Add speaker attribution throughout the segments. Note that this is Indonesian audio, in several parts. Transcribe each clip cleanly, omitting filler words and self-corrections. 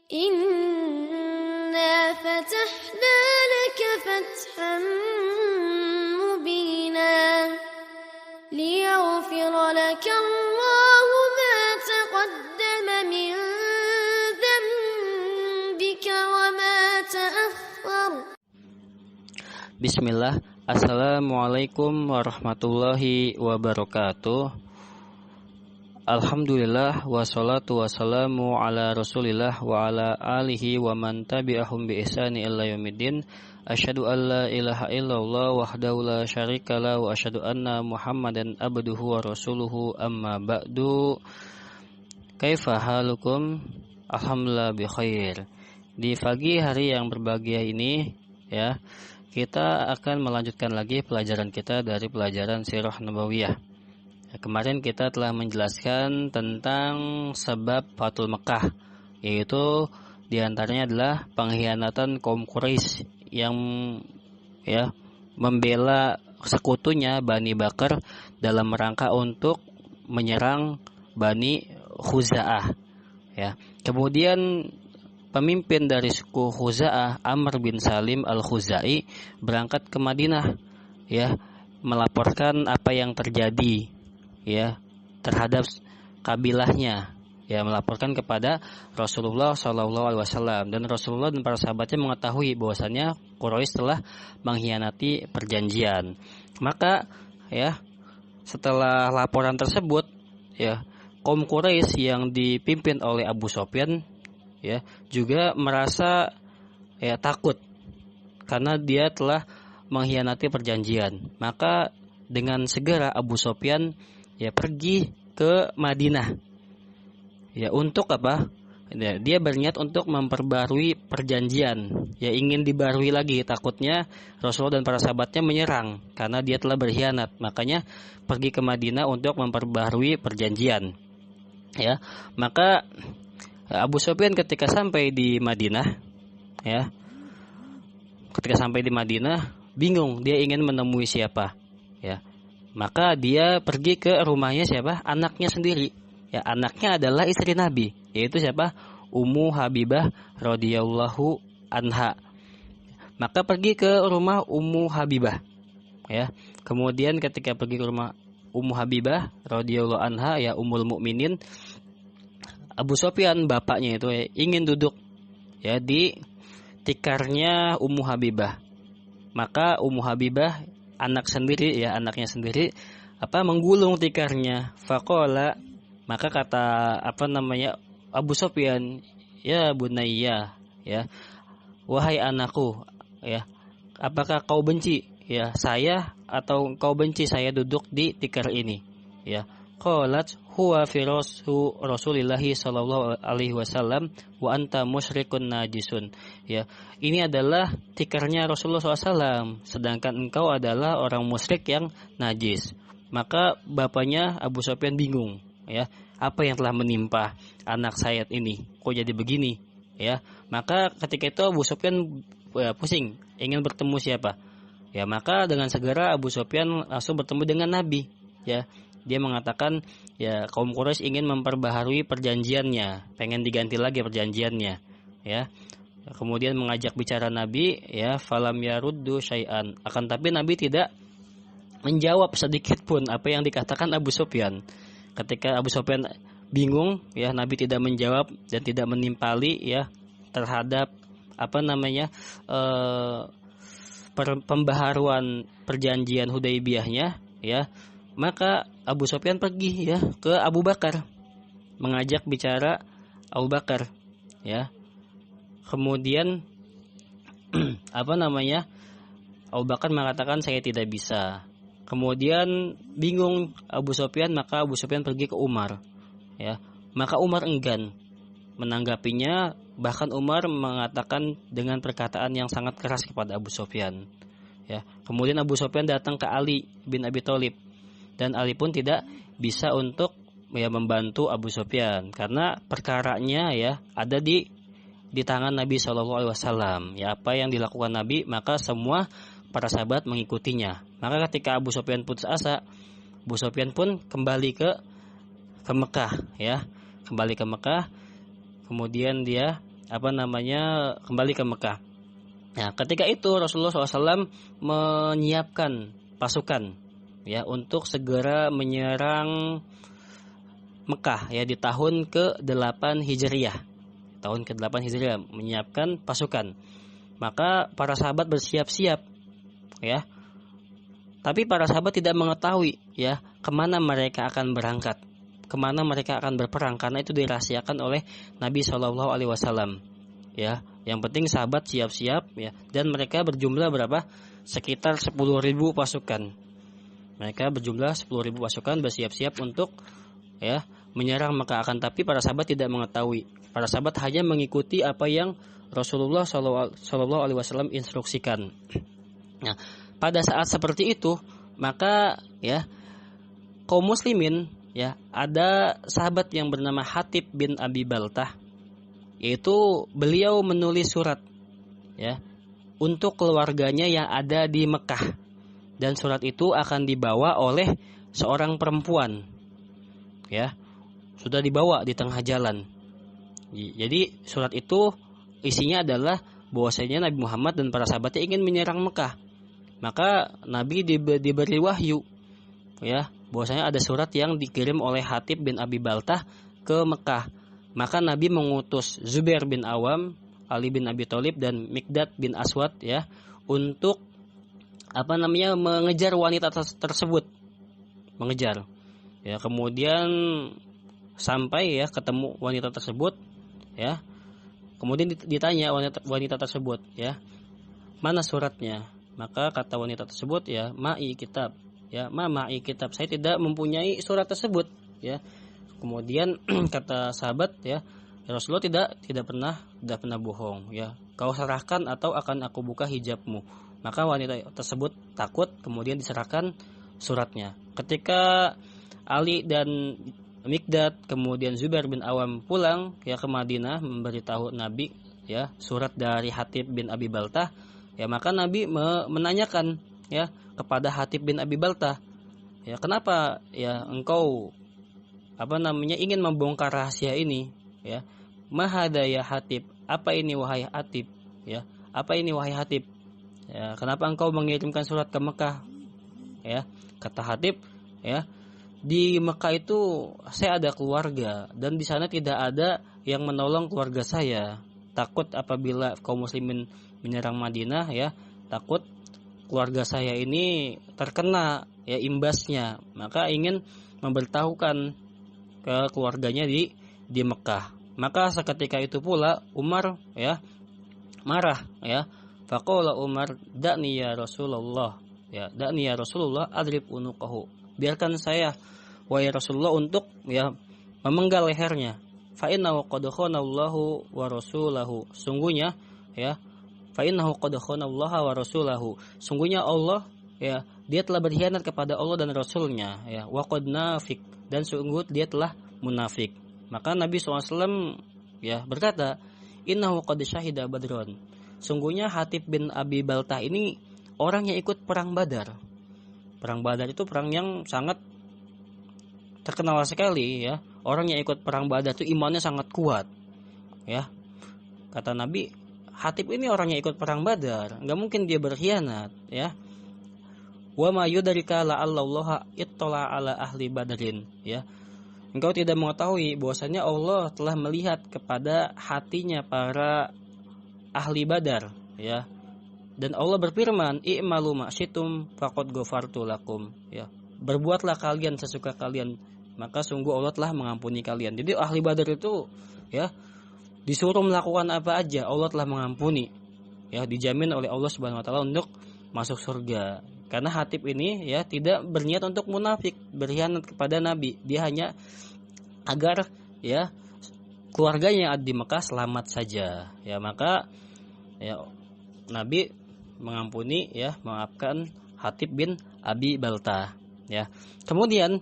Speaker 1: إنا فتحنا لك فتحا مبينا ليغفر لك الله ما تقدم من ذنبك وما تأخر.
Speaker 2: Bismillah. Assalamualaikum warahmatullahi wabarakatuh. Alhamdulillah wassalatu wassalamu ala Rasulillah wa ala alihi wa man tabi'ahum bi ihsani ila yaumiddin. Asyhadu an la ilaha illallah wahdahu la syarikalah wa asyhadu anna Muhammadan abduhu wa rasuluhu, amma ba'du. Kaifa halukum? Alhamdulillah bi khair. Di pagi hari yang berbahagia ini ya, kita akan melanjutkan lagi pelajaran kita dari pelajaran Sirah Nabawiyah. Kemarin kita telah menjelaskan tentang sebab Fathul Mekah, yaitu diantaranya adalah pengkhianatan kaum Quraisy yang membela sekutunya Bani Bakar dalam rangka untuk menyerang Bani Khuza'ah. Ya. Kemudian pemimpin dari suku Khuza'ah, Amr bin Salim al-Khuzai, berangkat ke Madinah, melaporkan apa yang terjadi terhadap kabilahnya, melaporkan kepada Rasulullah SAW, dan Rasulullah dan para sahabatnya mengetahui bahwasannya Quraisy telah mengkhianati perjanjian. Maka setelah laporan tersebut, kaum Quraisy yang dipimpin oleh Abu Sufyan juga merasa takut karena dia telah mengkhianati perjanjian. Maka dengan segera Abu Sufyan pergi ke Madinah. Untuk apa? Dia berniat untuk memperbarui perjanjian. Ingin dibarui lagi, takutnya Rasulullah dan para sahabatnya menyerang karena dia telah berkhianat. Makanya pergi ke Madinah untuk memperbarui perjanjian. Maka Abu Sufyan ketika sampai di Madinah, bingung, dia ingin menemui siapa. Maka dia pergi ke rumahnya siapa? Anaknya sendiri. Anaknya adalah istri Nabi, yaitu siapa? Ummu Habibah radhiyallahu anha. Maka pergi ke rumah Ummu Habibah. Kemudian ketika pergi ke rumah Ummu Habibah radhiyallahu anha, Ummul Mukminin, Abu Sufyan bapaknya itu ingin duduk di tikarnya Ummu Habibah. Maka Ummu Habibah anaknya sendiri menggulung tikarnya. Faqala, maka kata Abu Sufyan, ya bunayya, wahai anakku, apakah kau benci saya atau kau benci saya duduk di tikar ini? Qalat huwa fi Rasulillahi sallallahu alaihi wasallam wa anta musyrikun najisun. Ini adalah tikarnya Rasulullah SAW, sedangkan engkau adalah orang musyrik yang najis. Maka bapaknya Abu Sufyan bingung, apa yang telah menimpa anak saya ini, kok jadi begini? Maka ketika itu Abu Sufyan pusing, ingin bertemu siapa? Maka dengan segera Abu Sufyan langsung bertemu dengan Nabi. Dia mengatakan kaum Quraisy ingin memperbaharui perjanjiannya, pengen diganti lagi perjanjiannya. Kemudian mengajak bicara Nabi, falam yaruddu syai'an. Akan tapi Nabi tidak menjawab sedikit pun apa yang dikatakan Abu Sufyan. Ketika Abu Sufyan bingung, Nabi tidak menjawab dan tidak menimpali terhadap pembaharuan perjanjian Hudaybiyahnya. Maka Abu Sufyan pergi ke Abu Bakar, mengajak bicara Abu Bakar. Kemudian Abu Bakar mengatakan saya tidak bisa. Kemudian bingung Abu Sufyan, maka Abu Sufyan pergi ke Umar. Maka Umar enggan menanggapinya, bahkan Umar mengatakan dengan perkataan yang sangat keras kepada Abu Sufyan. Kemudian Abu Sufyan datang ke Ali bin Abi Thalib, dan Ali pun tidak bisa untuk membantu Abu Sufyan karena perkaranya ada di tangan Nabi SAW. Apa yang dilakukan Nabi, maka semua para sahabat mengikutinya. Maka ketika Abu Sufyan putus asa, Abu Sufyan pun kembali ke Mekah, kembali ke Mekah. Kemudian dia kembali ke Mekah. Nah, ketika itu Rasulullah SAW menyiapkan pasukan ya untuk segera menyerang Mekah ya di tahun ke-8 Hijriah. Tahun ke-8 Hijriah menyiapkan pasukan. Maka para sahabat bersiap-siap ya. Tapi para sahabat tidak mengetahui ya kemana mereka akan berangkat, kemana mereka akan berperang, karena itu dirahasiakan oleh Nabi Shallallahu Alaihi Wasallam. Ya, yang penting sahabat siap-siap ya, dan mereka berjumlah berapa? Sekitar 10.000 pasukan. Mereka berjumlah 10.000 pasukan bersiap-siap untuk ya menyerang Mekah, akan tapi para sahabat tidak mengetahui. Para sahabat hanya mengikuti apa yang Rasulullah Shallallahu Alaihi Wasallam instruksikan. Nah, pada saat seperti itu maka ya kaum muslimin ya, ada sahabat yang bernama Hatib bin Abi Baltah, yaitu beliau menulis surat ya untuk keluarganya yang ada di Mekah, dan surat itu akan dibawa oleh seorang perempuan ya, sudah dibawa di tengah jalan. Jadi surat itu isinya adalah bahwasanya Nabi Muhammad dan para sahabatnya ingin menyerang Mekah. Maka Nabi diberi wahyu ya bahwasanya ada surat yang dikirim oleh Hatib bin Abi Baltah ke Mekah. Maka Nabi mengutus Zubair bin Awam, Ali bin Abi Thalib, dan Miqdad bin Aswad ya untuk mengejar wanita tersebut, mengejar ya. Kemudian sampai ya ketemu wanita tersebut ya. Kemudian ditanya wanita tersebut ya, mana suratnya? Maka kata wanita tersebut ya, ma'i kitab ya, ma'i kitab, saya tidak mempunyai surat tersebut ya. Kemudian kata sahabat ya, Rasulullah tidak pernah bohong ya. Kau serahkan atau akan aku buka hijabmu. Maka wanita tersebut takut, kemudian diserahkan suratnya. Ketika Ali dan Miqdad kemudian Zubair bin Awam pulang ya ke Madinah memberitahu Nabi ya surat dari Hatib bin Abi Baltah ya, maka Nabi menanyakan ya kepada Hatib bin Abi Baltah ya, kenapa ya engkau ingin membongkar rahasia ini ya. Mahada ya Hatib, apa ini wahai Hatib ya, apa ini wahai Hatib ya, kenapa engkau mengirimkan surat ke Mekah ya. Kata Hatib ya, di Mekah itu saya ada keluarga dan di sana tidak ada yang menolong keluarga saya. Takut apabila kaum muslimin menyerang Madinah ya, takut keluarga saya ini terkena ya imbasnya. Maka ingin memberitahukan ke keluarganya di Mekah. Maka seketika itu pula Umar ya marah ya. Faqala Umar, da'ni ya Rasulullah ya, da'ni ya Rasulullah adrib unuqahu. Biarkan saya wahai Rasulullah untuk ya memenggal lehernya. Fa innahu qad khanallahu wa rasulahu. Sungguhnya ya, fa innahu qad khanallaha wa rasulahu. Sungguhnya Allah ya, dia telah berkhianat kepada Allah dan Rasulnya ya. Wa qad nafik, dan sungguh dia telah munafik. Maka Nabi SAW ya berkata, innahu qad syahida badron. Sungguhnya Hatib bin Abi Baltah ini orang yang ikut perang Badar. Perang Badar itu perang yang sangat terkenal sekali ya. Orang yang ikut perang Badar itu imannya sangat kuat ya. Kata Nabi, Hatib ini orang yang ikut perang Badar, enggak mungkin dia berkhianat ya. Wa ma yudrika la'allallaha ittala ala ahli badrin ya. Engkau tidak mengetahui bahwasanya Allah telah melihat kepada hatinya para ahli Badar ya. Dan Allah berfirman, i'malu ma syitum faqad ghafartu lakum ya. Berbuatlah kalian sesuka kalian, maka sungguh Allah telah mengampuni kalian. Jadi ahli Badar itu ya disuruh melakukan apa aja Allah telah mengampuni ya, dijamin oleh Allah Subhanahu wa taala untuk masuk surga. Karena Hatib ini ya tidak berniat untuk munafik, berkhianat kepada Nabi. Dia hanya agar ya keluarganya yang ada di Mekah selamat saja ya. Maka ya Nabi mengampuni ya, memaafkan Hatib bin Abi Baltah ya. Kemudian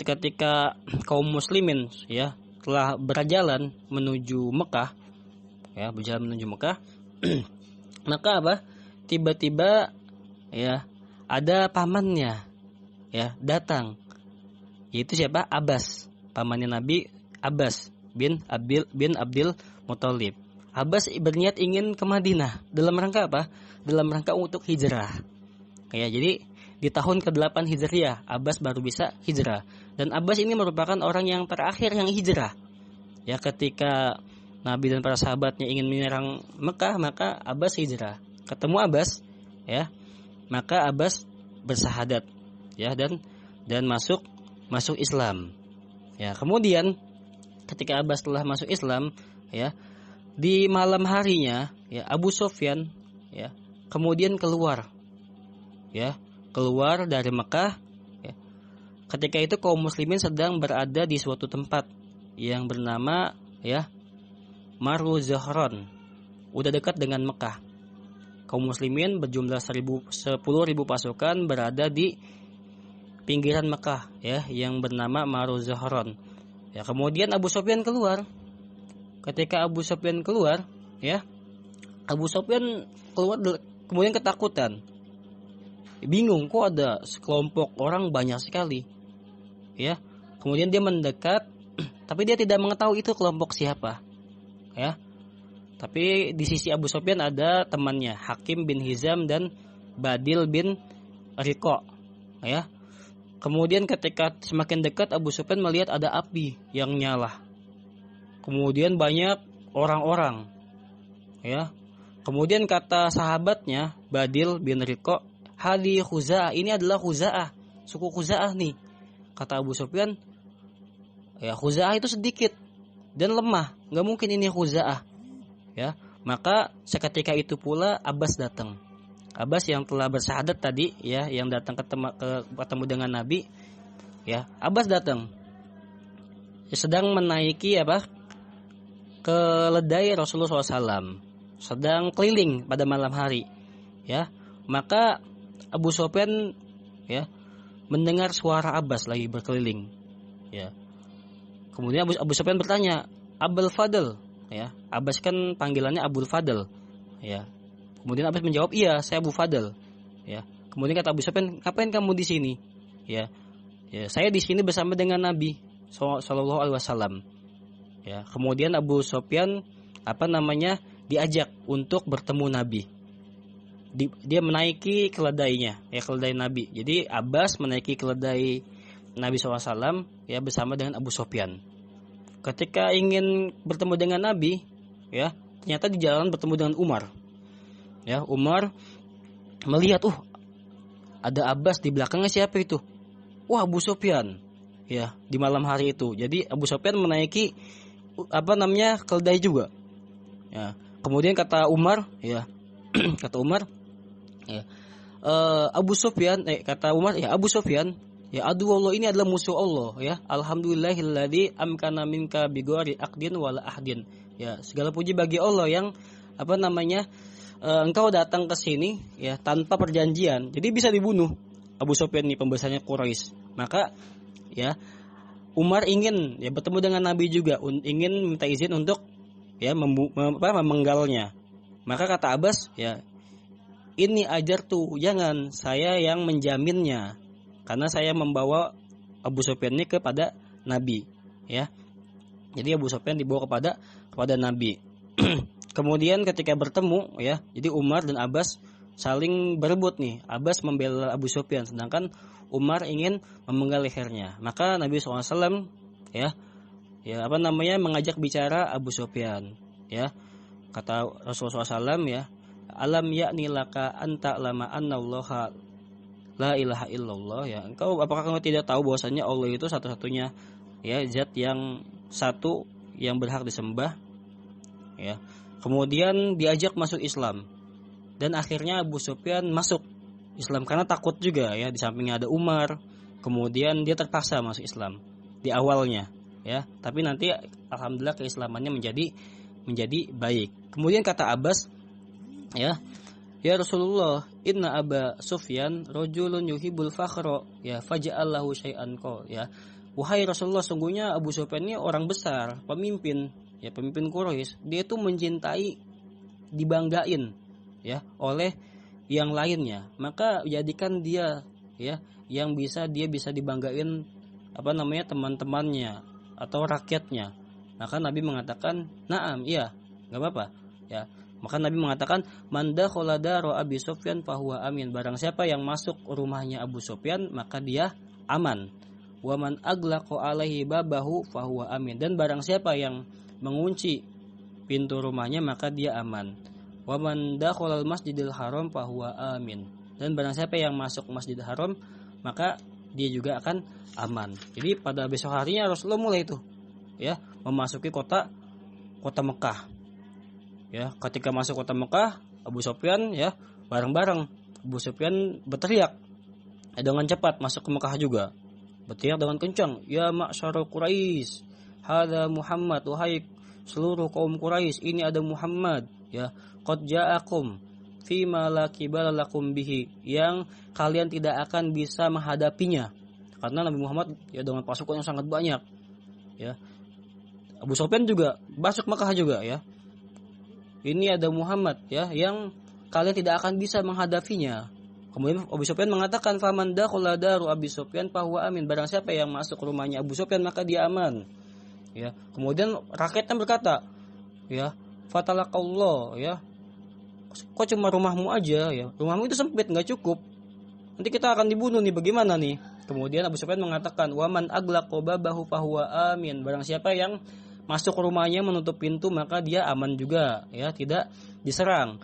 Speaker 2: ketika kaum muslimin ya telah berjalan menuju Mekah ya, maka apa? Tiba-tiba ya ada pamannya ya datang, yaitu siapa? Abbas, pamannya Nabi, Abbas bin Abdul Muthalib. Abbas berniat ingin ke Madinah dalam rangka apa? Dalam rangka untuk hijrah. Ya, jadi di tahun ke-8 Hijriah Abbas baru bisa hijrah. Dan Abbas ini merupakan orang yang terakhir yang hijrah. Ya, ketika Nabi dan para sahabatnya ingin menyerang Mekah, maka Abbas hijrah. Ketemu Abbas, ya, maka Abbas bersahadat, ya, dan masuk Islam. Ya, kemudian ketika Abbas telah masuk Islam, ya, di malam harinya, ya, Abu Sufyan, ya, kemudian keluar dari Mekah. Ya. Ketika itu kaum muslimin sedang berada di suatu tempat yang bernama, ya, Maru Zahran, udah dekat dengan Mekah. Kaum muslimin berjumlah 10.000 pasukan berada di pinggiran Mekah, ya, yang bernama Maru Zahran. Ya, kemudian Abu Sufyan keluar. Ketika Abu Sufyan keluar, ya, Abu Sufyan keluar kemudian ketakutan. Bingung, kok ada sekelompok orang banyak sekali. Ya. Kemudian dia mendekat, tapi dia tidak mengetahui itu kelompok siapa. Ya. Tapi di sisi Abu Sufyan ada temannya, Hakim bin Hizam dan Badil bin Riqa. Ya. Kemudian ketika semakin dekat, Abu Sufyan melihat ada api yang nyala. Kemudian banyak orang-orang. Ya. Kemudian kata sahabatnya, Badil bin Riqa, Hadi Khuza'ah, ini adalah Khuza'ah, suku Khuza'ah nih. Kata Abu Sufyan, ya, Khuza'ah itu sedikit dan lemah, nggak mungkin ini Khuza'ah. Ya, maka seketika itu pula Abbas datang. Abbas yang telah bersahadat tadi, ya, yang datang ketemu dengan Nabi, ya, Abbas datang. Sedang menaiki apa? Keledai Rasulullah SAW, sedang keliling pada malam hari. Ya, maka Abu Sufyan, ya, mendengar suara Abbas lagi berkeliling. Ya. Kemudian Abu Sufyan bertanya, Abul Fadl, ya. Abbas kan panggilannya Abul Fadl, ya. Kemudian Abbas menjawab, iya, saya Abu Fadl, ya. Kemudian kata Abu Sufyan, ngapain kamu di sini? Ya. Ya, saya di sini bersama dengan Nabi Sallallahu Alaihi Wasallam. Ya. Kemudian Abu Sufyan diajak untuk bertemu Nabi. Dia menaiki keledainya, ya, keledai Nabi. Jadi Abbas menaiki keledai Nabi SAW, ya, bersama dengan Abu Sufyan. Ketika ingin bertemu dengan Nabi, ya, ternyata di jalan bertemu dengan Umar. Ya, Umar melihat, ada Abbas di belakangnya, siapa itu? Wah, Abu Sufyan. Ya, di malam hari itu. Jadi Abu Sufyan menaiki keledai juga. Ya. Kemudian kata Umar, ya, ya, Abu Sufyan, kata Umar, ya, Abu Sufyan, ya, aduwallah, ini adalah musuh Allah, ya. Alhamdulillahilladzi amkana minka bighairi aqdin wala ahdin. Ya, segala puji bagi Allah yang engkau datang ke sini, ya, tanpa perjanjian. Jadi bisa dibunuh. Abu Sufyan ini pembesarnya Quraisy. Maka, ya, Umar ingin, ya, bertemu dengan Nabi juga, ingin minta izin untuk, ya, memenggalnya. Maka kata Abbas, ya, ini ajar tuh, jangan, saya yang menjaminnya, karena saya membawa Abu Sufyan ini kepada Nabi, ya. Jadi Abu Sufyan dibawa kepada Nabi. Kemudian ketika bertemu, ya, jadi Umar dan Abbas saling berebut nih. Abbas membela Abu Sufyan, sedangkan Umar ingin memenggal lehernya. Maka Nabi SAW, ya, mengajak bicara Abu Sufyan, ya. Kata Rasulullah SAW, ya, alam yakni laka anta lama annallaha la ilaha illallah, ya. Apakah kamu tidak tahu bahwasanya Allah itu satu-satunya, ya, zat yang satu yang berhak disembah, ya. Kemudian diajak masuk Islam. Dan akhirnya Abu Sufyan masuk Islam karena takut juga, ya, di sampingnya ada Umar. Kemudian dia terpaksa masuk Islam di awalnya, ya. Tapi nanti alhamdulillah keislamannya menjadi baik. Kemudian kata Abbas, ya Rasulullah, inna Aba Sufyan rajulun yuhibbul fakhra, ya, faja'allahu syai'an qol, ya. Wahai Rasulullah, sungguhnya Abu Sufyan ini orang besar, pemimpin, ya, pemimpin Quraisy. Dia itu mencintai dibanggain, ya, oleh yang lainnya. Maka jadikan dia, ya, yang dia bisa dibanggain teman-temannya atau rakyatnya. Maka Nabi mengatakan, "Na'am, iya." nggak apa-apa ya. Maka Nabi mengatakan man dakhala dara Abi Sufyan fahuwa amin, barang siapa yang masuk rumahnya Abu Sufyan maka dia aman. Wa man aglaqa alaihi babahu fahuwa amin, dan barang siapa yang mengunci pintu rumahnya maka dia aman. Wa man dakhala al-masjidil haram fahuwa amin, dan barang siapa yang masuk Masjidil Haram maka dia juga akan aman. Jadi pada besok harinya Rasulullah mulai itu ya memasuki kota Mekah. Ya, ketika masuk kota Mekah, Abu Sufyan ya bareng-bareng Abu Sufyan berteriak dengan cepat masuk ke Mekah juga. Berteriak dengan kencang, "Ya ma'syarul Quraisy, hadza Muhammad, wahai seluruh kaum Quraisy, ini ada Muhammad ya. Qad ja'akum fima la qibala lakum bihi, yang kalian tidak akan bisa menghadapinya." Karena Nabi Muhammad ya dengan pasukan yang sangat banyak. Ya. Abu Sufyan juga masuk Mekah juga ya. Ini ada Muhammad ya yang kalian tidak akan bisa menghadapinya. Kemudian Abu Sufyan mengatakan faman dakhala daru Abi Sufyan fahuwa amin, barang siapa yang masuk rumahnya Abu Sufyan maka dia aman. Ya. Kemudian rakyatnya berkata, ya, fatalaqallah ya. Kok cuma rumahmu aja ya? Rumahmu itu sempit, enggak cukup. Nanti kita akan dibunuh nih, bagaimana nih? Kemudian Abu Sufyan mengatakan waman aglaqa babahu fahuwa amin, barang siapa yang masuk rumahnya menutup pintu maka dia aman juga ya, tidak diserang.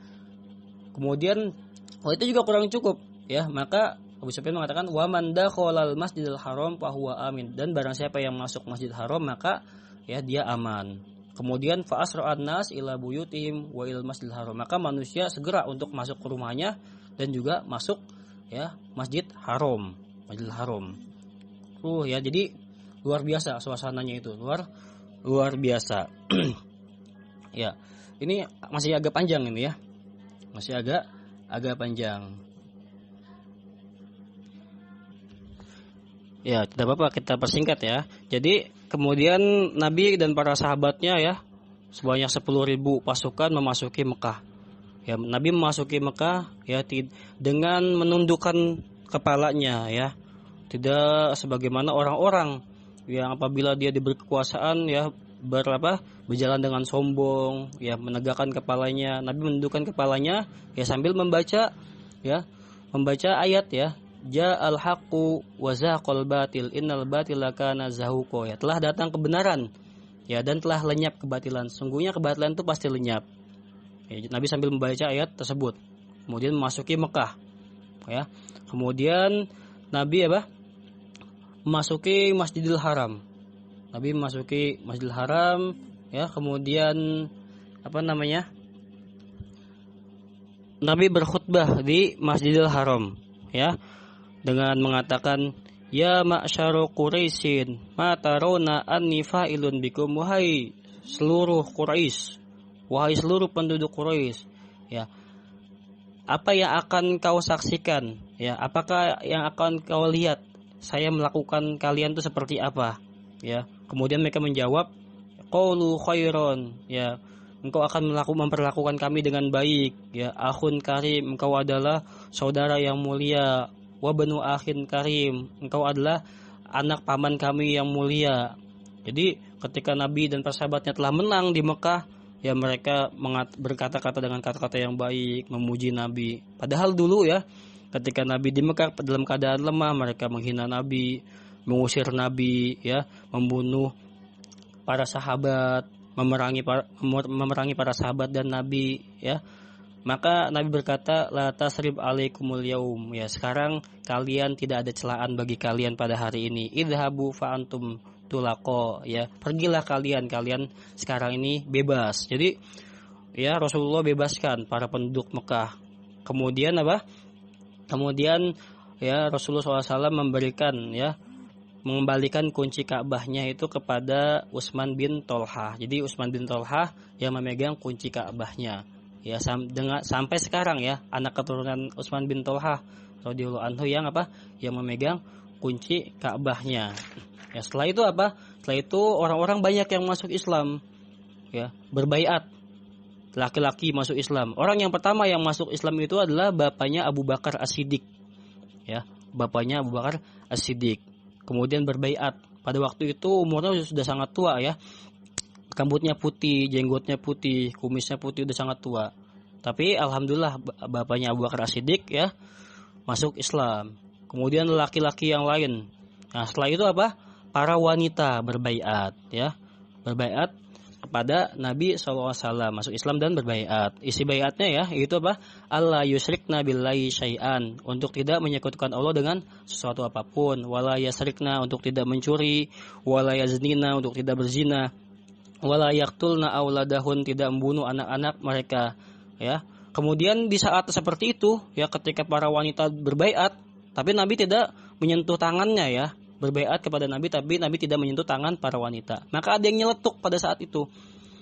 Speaker 2: Kemudian itu juga kurang cukup ya, maka Abu Sufyan mengatakan waman dakhalal masjidil haram fahuwa amin, dan barang siapa yang masuk Masjidil Haram maka ya dia aman. Kemudian fa asra'an nas ila buyutihim wa il masjidil haram, maka manusia segera untuk masuk ke rumahnya dan juga masuk ya Masjidil Haram. Ya, jadi luar biasa suasananya itu, luar biasa. Ya, ini masih agak panjang ini ya. Masih agak panjang. Ya, tidak apa-apa kita persingkat ya. Jadi kemudian Nabi dan para sahabatnya ya sebanyak 10.000 pasukan memasuki Mekah. Ya, Nabi memasuki Mekah ya dengan menundukkan kepalanya ya. Tidak sebagaimana orang-orang yang apabila dia diberi kekuasaan ya berjalan dengan sombong ya, menegakkan kepalanya. Nabi menundukkan kepalanya ya sambil membaca ayat ya, ja'al haqqu wa zaqal batil innal batila kana zahuqa, ya, telah datang kebenaran ya dan telah lenyap kebatilan, sungguhnya kebatilan itu pasti lenyap ya. Nabi sambil membaca ayat tersebut kemudian memasuki Mekah ya. Kemudian Nabi memasuki Masjidil Haram. Nabi memasuki Masjidil Haram ya, kemudian Nabi berkhutbah di Masjidil Haram ya dengan mengatakan ya ma'syarul Quraisyin ma tarawna anni fa'ilun bikum, wahai seluruh Quraisy, wahai seluruh penduduk Quraisy ya, apa yang akan kau saksikan ya, apakah yang akan kau lihat saya melakukan kalian itu seperti apa ya. Kemudian mereka menjawab qaulu khairon ya, engkau akan memperlakukan kami dengan baik ya, akhun karim, engkau adalah saudara yang mulia, wa banu akhin karim, engkau adalah anak paman kami yang mulia. Jadi ketika Nabi dan para sahabatnya telah menang di Mekah ya, mereka berkata-kata dengan kata-kata yang baik, memuji Nabi. Padahal dulu ya ketika Nabi di Mekah dalam keadaan lemah, mereka menghina Nabi, mengusir Nabi ya, membunuh para sahabat, memerangi para sahabat dan Nabi ya. Maka Nabi berkata la tasrib alaikumul yaum ya, sekarang kalian tidak ada celaan bagi kalian pada hari ini, idhabu fa antum tulaqo ya, pergilah kalian sekarang ini bebas. Jadi ya Rasulullah bebaskan para penduduk Mekah. Kemudian ya Rasulullah SAW mengembalikan kunci Ka'bahnya itu kepada Utsman bin Thalhah. Jadi Utsman bin Thalhah yang memegang kunci Ka'bahnya ya, sampai sekarang ya, anak keturunan Utsman bin Thalhah radhiyallahu anhu yang memegang kunci Ka'bahnya. Ya, setelah itu orang-orang banyak yang masuk Islam ya, berbaiat, laki-laki masuk Islam. Orang yang pertama yang masuk Islam itu adalah bapaknya Abu Bakar As-Siddiq ya, bapaknya Abu Bakar As-Siddiq kemudian berbaiat. Pada waktu itu umurnya sudah sangat tua ya, rambutnya putih, jenggotnya putih, kumisnya putih, udah sangat tua. Tapi alhamdulillah bapaknya Abu Bakar As-Siddiq ya masuk Islam. Kemudian laki-laki yang lain. Nah, setelah itu apa? Para wanita berbaiat ya. Berbaiat kepada Nabi SAW, masuk Islam dan berbaiat. Isi baiatnya ya, itu apa? Allah yusyrikna billahi syai'an, untuk tidak menyekutukan Allah dengan sesuatu apapun. Wala yasrikna, untuk tidak mencuri. Wala yaznina, untuk tidak berzina. Wala yaqtulna auladahun, tidak membunuh anak-anak mereka. Ya. Kemudian di saat seperti itu, ya ketika para wanita berbaiat, tapi Nabi tidak menyentuh tangannya ya. Berbaiat kepada Nabi, tapi Nabi tidak menyentuh tangan para wanita. Maka ada yang nyeletuk pada saat itu.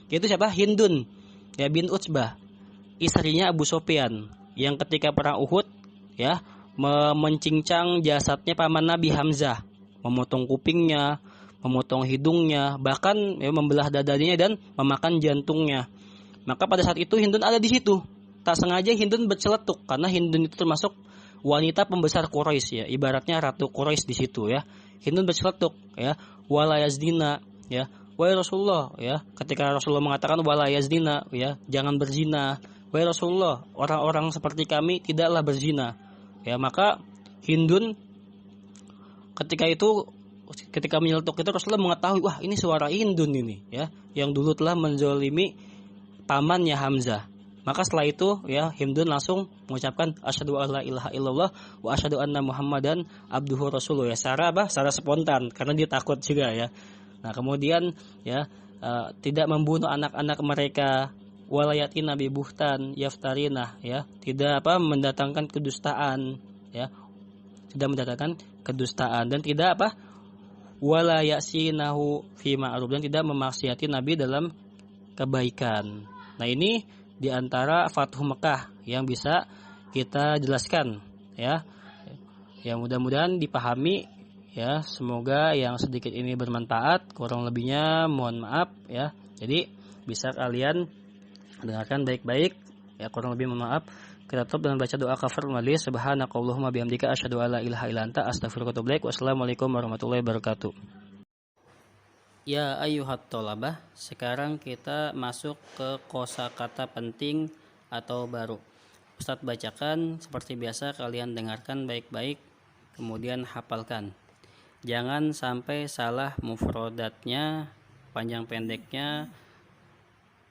Speaker 2: Yaitu siapa? Hindun ya bin Utsbah, istrinya Abu Sufyan, yang ketika perang Uhud ya mencincang jasadnya paman Nabi Hamzah, memotong kupingnya, memotong hidungnya, bahkan ya, membelah dadanya dan memakan jantungnya. Maka pada saat itu Hindun ada di situ. Tak sengaja Hindun berceletuk, karena Hindun itu termasuk wanita pembesar Quraisy ya, ibaratnya ratu Quraisy di situ ya. Hindun berceletuk ya, wala yazdina ya, wahai Rasulullah ya, ketika Rasulullah mengatakan wala yazdina ya, jangan berzina. Wahai Rasulullah, orang-orang seperti kami tidaklah berzina. Ya, maka Hindun ketika menyeletuk itu Rasulullah mengetahui, wah ini suara Hindun ini ya, yang dulu telah menzalimi pamannya Hamzah. Maka setelah itu ya Hindun langsung mengucapkan asyhadu alla ilaha illallah wa asyhadu anna Muhammadan abduhu rasuluh ya, secara spontan karena dia takut juga ya. Nah, kemudian ya tidak membunuh anak-anak mereka, walayatina bi buhtan yaftarina ya, tidak mendatangkan kedustaan ya. Tidak mendatangkan kedustaan dan tidak wala yasinahu fi ma'ruf, dan tidak memaksiati Nabi dalam kebaikan. Nah, ini di antara Fathu Mekah yang bisa kita jelaskan ya. Yang mudah-mudahan dipahami ya, semoga yang sedikit ini bermanfaat, kurang lebihnya mohon maaf ya. Jadi bisa kalian dengarkan baik-baik ya, kurang lebih mohon maaf. Kita tutup dengan baca doa kafaratul majelis. Subhanakallahumma bihamdika asyhadu alla ilaha illa anta astaghfiruka wa atubu ilaik. Wassalamualaikum warahmatullahi wabarakatuh. Ya ayyuhat thalabah, sekarang kita masuk ke kosakata penting atau baru. Ustadz bacakan seperti biasa, kalian dengarkan baik-baik, kemudian hafalkan. Jangan sampai salah mufrodatnya, panjang pendeknya,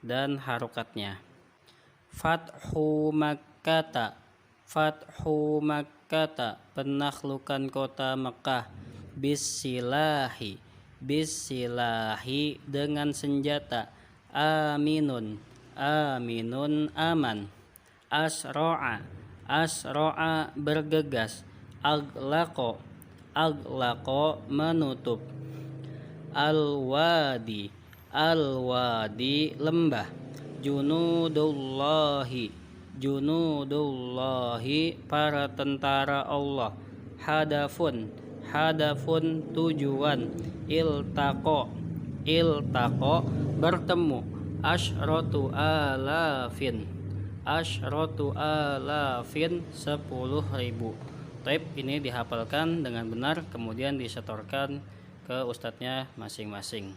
Speaker 2: dan harokatnya. Fathu Makkata, Fathu Makkata, penakhlukan kota Mekah. Bisilahi, bisilahi, dengan senjata. Aminun, aminun, aman. Asro'a, asro'a, bergegas. Aglaqo, aglaqo, menutup. Al-wadi, al-wadi, lembah. Junudullahi, junudullahi, para tentara Allah. Hadafun, hadafun, tujuan. Iltaqo, iltaqo, bertemu. Asyratu alafin, asyratu alafin, 10.000. Taib, ini dihafalkan dengan benar, kemudian disetorkan ke ustadznya masing-masing.